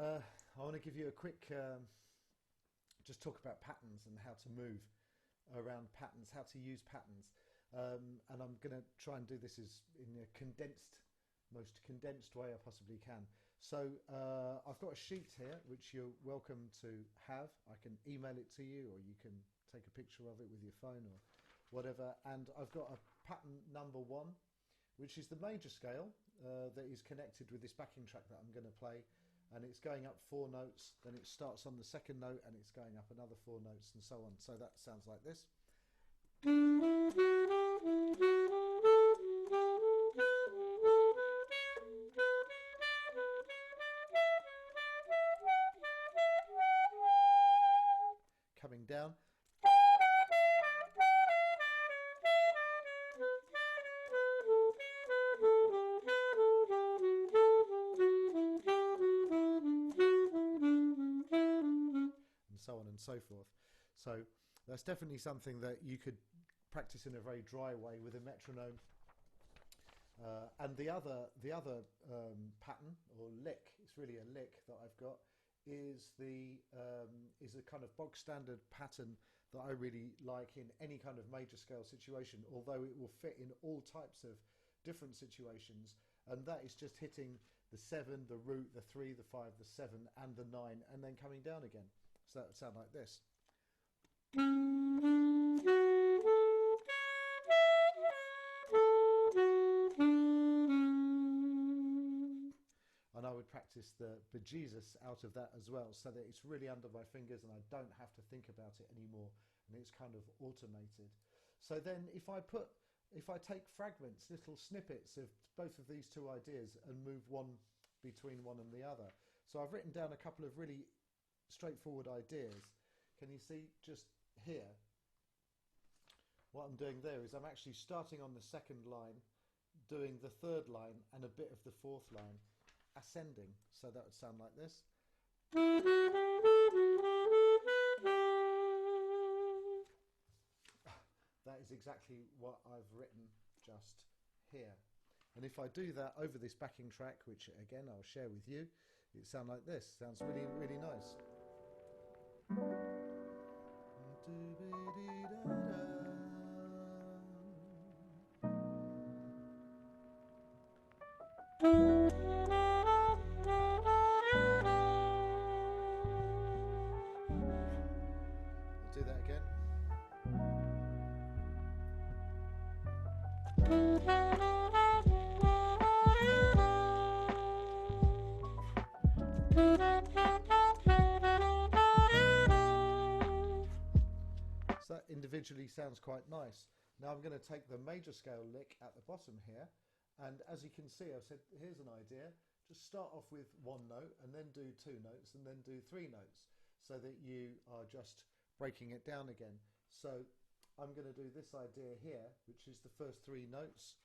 I want to give you a quick, just talk about patterns and how to move around patterns, how to use patterns. And I'm going to try and do this in a most condensed way I possibly can. So I've got a sheet here, which you're welcome to have. I can email it to you, or you can take a picture of it with your phone or whatever. And I've got a pattern number 1, which is the major scale that is connected with this backing track that I'm going to play. And it's going up 4 notes, then it starts on the 2nd note and it's going up another 4 notes and so on. So that sounds like this. Coming down. So on and so forth. So that's definitely something that you could practice in a very dry way with a metronome. And the other pattern or lick, it's really a lick that I've got, is a kind of bog standard pattern that I really like in any kind of major scale situation, although it will fit in all types of different situations. And that is just hitting the 7, the root, the 3, the 5, the 7 and the 9, and then coming down again. So that would sound like this. And I would practice the bejesus out of that as well, so that it's really under my fingers and I don't have to think about it anymore, and it's kind of automated. So then if I take fragments, little snippets of both of these two ideas and move one between one and the other. So I've written down a couple of really straightforward ideas. Can you see just here? What I'm doing there is I'm actually starting on the 2nd line, doing the 3rd line and a bit of the 4th line, ascending. So that would sound like this. That is exactly what I've written just here. And if I do that over this backing track, which again I'll share with you, it sounds like this. Sounds really, really nice. I'll do that again. So that individually sounds quite nice. Now I'm going to take the major scale lick at the bottom here, and as you can see, I've said here's an idea. Just start off with 1 note and then do 2 notes and then do 3 notes, so that you are just breaking it down again. So I'm going to do this idea here, which is the first 3 notes,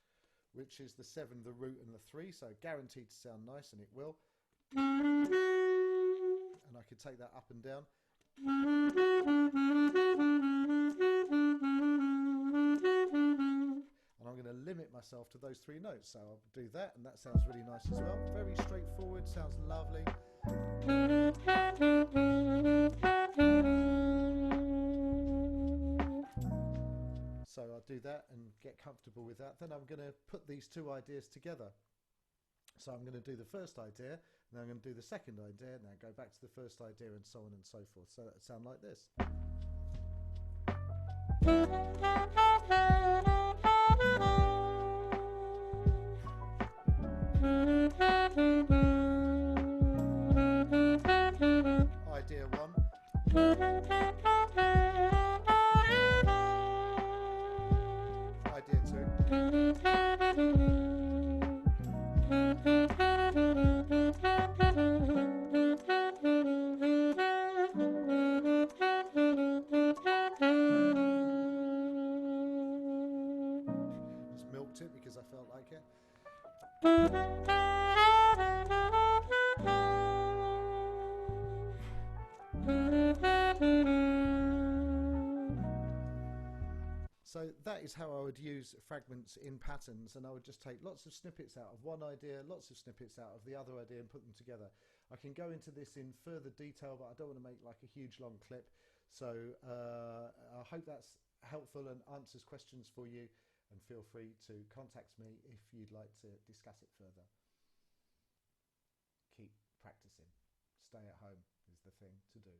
which is the 7, the root and the 3, so guaranteed to sound nice, and it will. And I could take that up and down. And I'm going to limit myself to those 3 notes, so I'll do that, and that sounds really nice as well. Very straightforward, sounds lovely. So I'll do that and get comfortable with that. Then I'm going to put these 2 ideas together. So I'm going to do the first idea, and then I'm going to do the second idea, and then go back to the first idea, and so on and so forth. So that would sound like this. Idea 1. Idea 2. Just milked it because I felt like it. So that is how I would use fragments in patterns, and I would just take lots of snippets out of one idea, lots of snippets out of the other idea, and put them together. I can go into this in further detail, but I don't want to make like a huge long clip. So I hope that's helpful and answers questions for you, and feel free to contact me if you'd like to discuss it further. Keep practicing. Stay at home is the thing to do.